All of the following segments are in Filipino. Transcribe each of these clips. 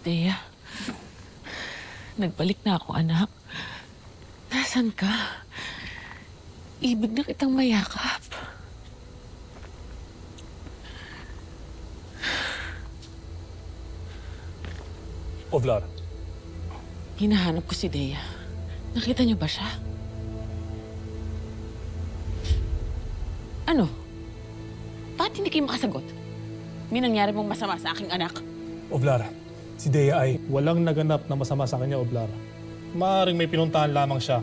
Dea, nagbalik na ako, anak. Nasaan ka? Ibig na kitang mayakap. Ovlar. Hinahanap ko si Dea. Nakita niyo ba siya? Ano? Bakit hindi kayo makasagot? May nangyari mong masama sa aking anak. Ovlar, si Dea ay walang naganap na masama sa kanya, Ovlar. Maaaring may pinuntahan lamang siya.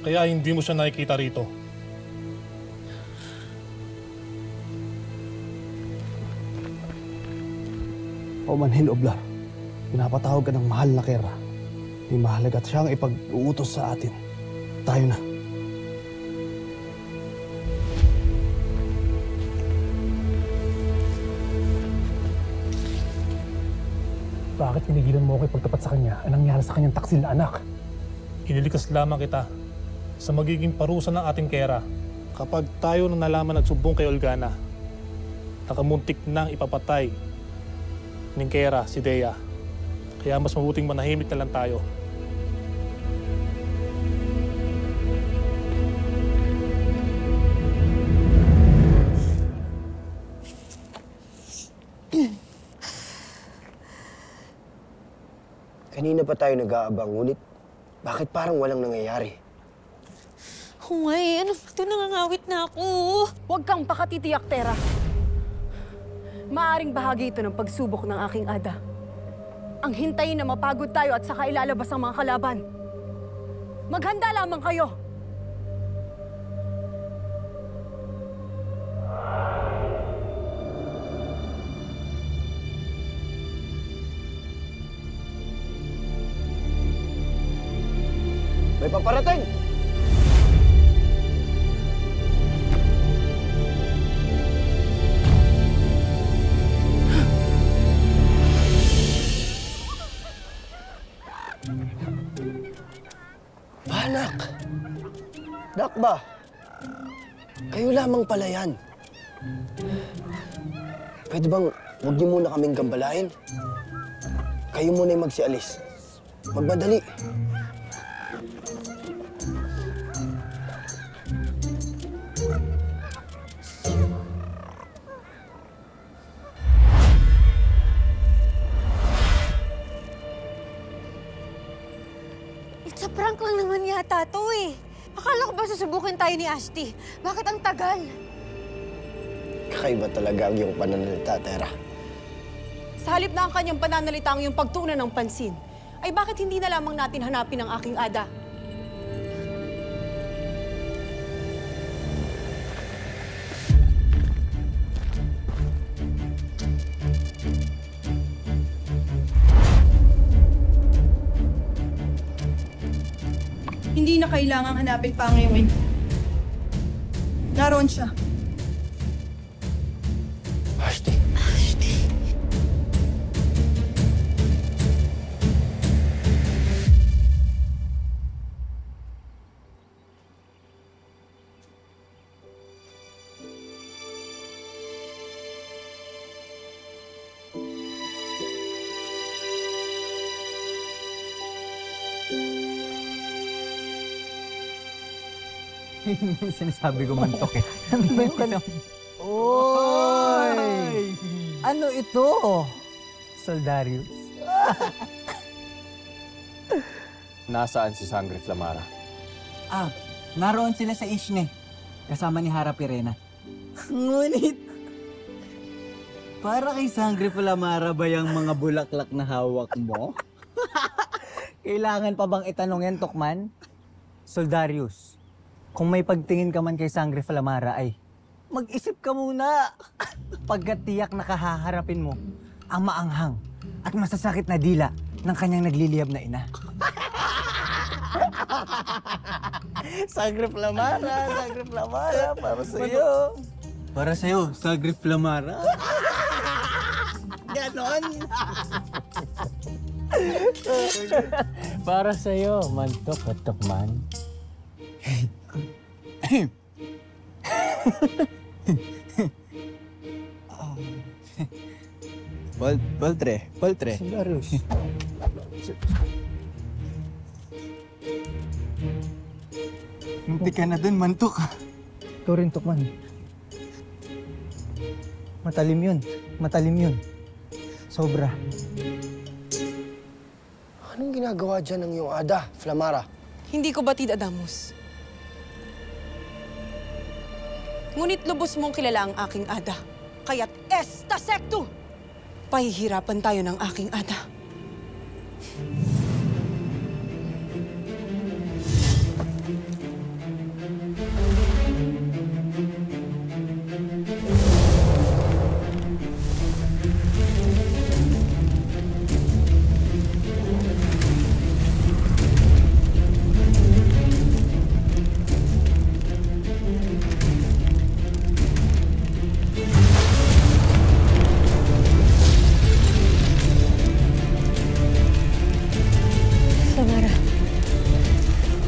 Kaya hindi mo siya nakikita rito. O manhin, Oblar. Pinapatawag ka ng mahal na Kera. Di mahalaga at siyang ipag-uutos sa atin. Tayo na. Bakit pinigilan mo ako ipagtapat sa kanya? Anong nangyari sa kanyang taksil na anak? Inilikas lamang kita sa magiging parusa ng ating Kera. Kapag tayo nang nalaman at sumbong kay Olgana, nakamuntik nang ipapatay ng Kera si Dea. Kaya mas mabuting manahimik na lang tayo. Kanina pa tayo nag-aabang, ngunit bakit parang walang nangyayari? Huwag, ano ba ito? Nangangawit na ako. Huwag kang pakatitiyak, Tera. Maaring bahagi ito ng pagsubok ng aking ada. Ang hintayin na mapagod tayo at saka ilalabas ang mga kalaban. Maghanda lamang kayo! May paparating! Banak! Dakba! Kayo lamang pala yan. Pwede bang huwag niyo muna kaming gambalain? Kayo muna yung magsialis. Magmadali. It's a prank lang naman yata to eh. Akala ko ba susubukin tayo ni Ashti? Bakit ang tagal? Kakaiba talaga ang iyong pananalita, Tera. Sa halip na ang kanyang pananalita ang iyong pagtuunan ng pansin, ay bakit hindi na lamang natin hanapin ang aking ada? Hindi na kailangang hanapin pa ngayon. Naroon siya. Ashti. Ashti. Sinasabi ko mantok eh. Ano ba yung Oy! Ano ito? Soldarius. Nasaan si Sangre Flamara? Naroon sila sa Ishne. Kasama ni Hara Pirena. Ngunit, para kay Sangre Flamara ba yung mga bulaklak na hawak mo? Kailangan pa bang itanong yan, Tokman? Soldarius, kung may pagtingin ka man kay Sangre Flamara ay mag-isip ka muna. Pagkat tiyak na kahaharapin mo ang maanghang at masasakit na dila ng kanyang nagliliyab na ina. Sangre Flamara, Sangre Flamara, para sa'yo. Para sa'yo, Sangre Flamara. Ganon. Para sa'yo, mantok at Tokman. Baltre. Soldarius. Munti ka na dun, mantok. Ito rin, Tukman. Matalim yun. Sobra. Anong ginagawa dyan ng iyong ada, Flamara? Hindi ko batid, Adamus. Ngunit lubos mong kilala ang aking ada. Kaya't esta secto! Pahihirapan tayo ng aking ada.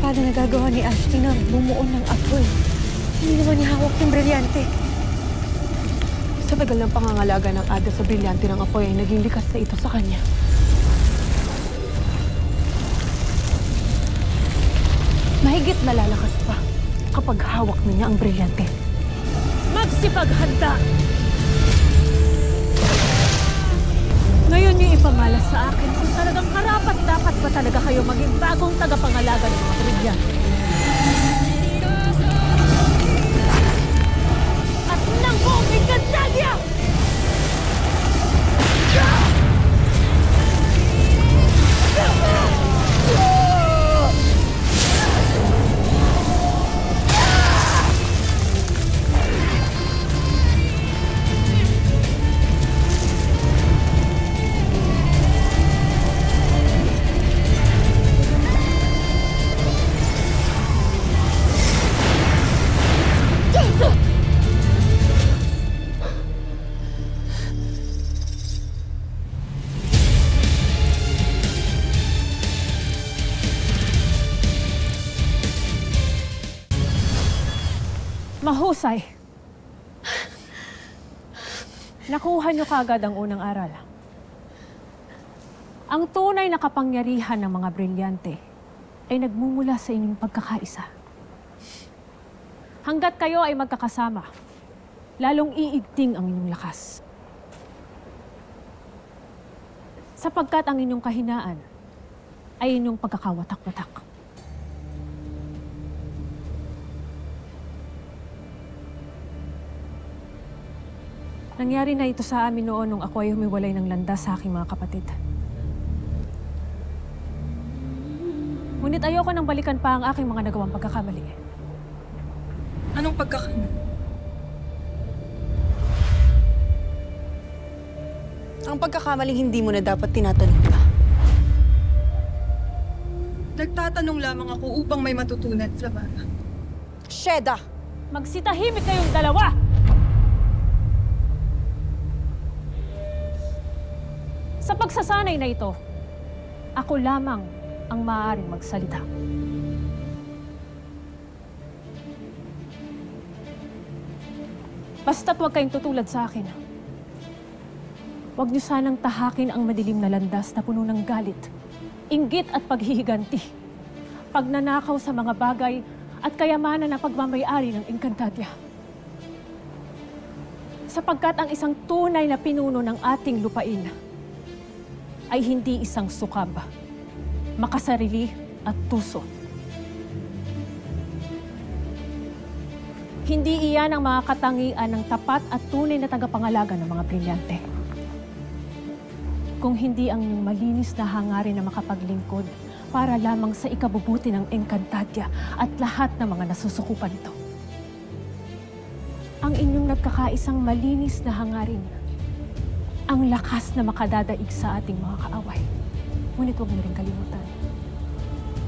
Paano nagagawa ni Ashley na bumuo ng apoy? Hindi naman niya hawak yung brilyante. Sa tagal ng pangangalaga ng ada sa brilyante ng apoy ay naging likas na ito sa kanya. Mahigit na lalakas pa kapag hawak na niya ang brilyante. Magsipaghanda! Ngayon niyo ipamalas sa akin kung talagang karapat-dapat ba talaga kayo maging bagong tagapangalaga ng mga brilyante. At nang buong Encantadia! Mahusay. Nakuha niyo kaagad ang unang aral. Ang tunay na kapangyarihan ng mga brilyante ay nagmumula sa inyong pagkakaisa. Hanggat kayo ay magkakasama, lalong iigting ang inyong lakas. Sapagkat ang inyong kahinaan ay inyong pagkakawatak-watak. Nangyari na ito sa amin noon nung ako ay humiwalay ng landas sa aking mga kapatid. Ngunit ayoko nang balikan pa ang aking mga nagawang pagkakamali. Anong pagkakamali? Ang pagkakamaling hindi mo na dapat tinatanong ka. Nagtatanong lamang ako upang may matutunan, Flamara. Sheda! Magsitahimik kayong dalawa! Sa pagsasanay na ito, ako lamang ang maaaring magsalita. Basta't huwag kayong tutulad sa akin. Huwag niyo sanang tahakin ang madilim na landas na puno ng galit, inggit at paghihiganti, pagnanakaw sa mga bagay at kayamanan na pagmamayari ng Encantadia. Sapagkat ang isang tunay na pinuno ng ating lupain ay hindi isang sukab, makasarili at tuso. Hindi iyan ang mga katangian ng tapat at tunay na tagapangalaga ng mga brilyante. Kung hindi ang inyong malinis na hangarin na makapaglingkod para lamang sa ikabubuti ng Encantadia at lahat ng mga nasusukupan nito. Ang inyong nagkakaisang malinis na hangarin ang lakas na makadadaig sa ating mga kaaway. Ngunit huwag niyo rin kalimutan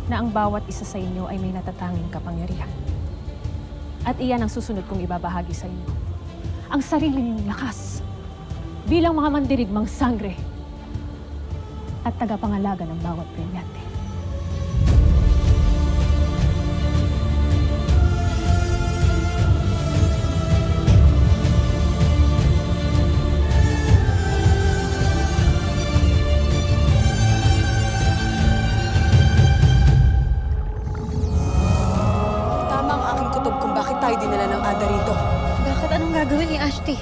na ang bawat isa sa inyo ay may natatanging kapangyarihan. At iyan ang susunod kong ibabahagi sa inyo. Ang sarili ninyong lakas bilang mga mandirigmang sangre at tagapangalaga ng bawat brilyante. Ashti.